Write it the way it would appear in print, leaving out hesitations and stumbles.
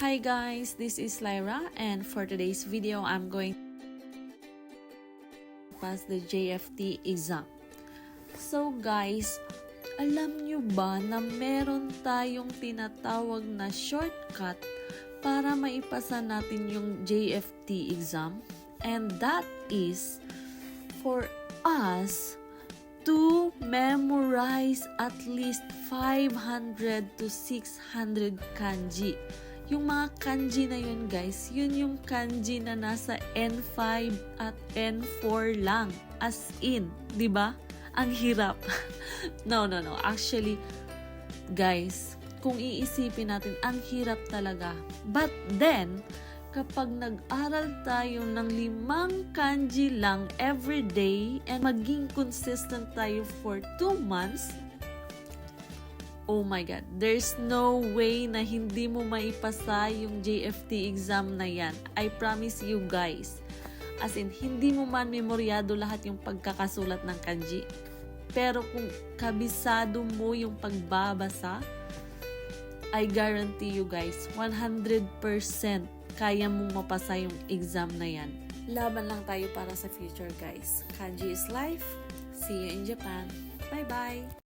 Hi guys, this is Lyra, and for today's video, I'm going to pass the JFT exam. So guys, alam nyo ba na meron tayong tinatawag na shortcut para maipasa natin yung JFT exam? And that is for us to memorize at least 500 to 600 kanji. Yung mga kanji na yun guys, yun yung kanji na nasa N5 at N4 lang. As in, di ba? Ang hirap. No. Actually, guys, kung iisipin natin, ang hirap talaga. But then, kapag nag-aral tayo ng 5 kanji lang every day and maging consistent tayo for 2 months, oh my God, there's no way na hindi mo maipasa yung JFT exam na yan. I promise you guys. As in, hindi mo man memoryado lahat yung pagkakasulat ng kanji. Pero kung kabisado mo yung pagbabasa, I guarantee you guys, 100% kaya mong mapasa yung exam na yan. Laban lang tayo para sa future guys. Kanji is life. See you in Japan. Bye-bye!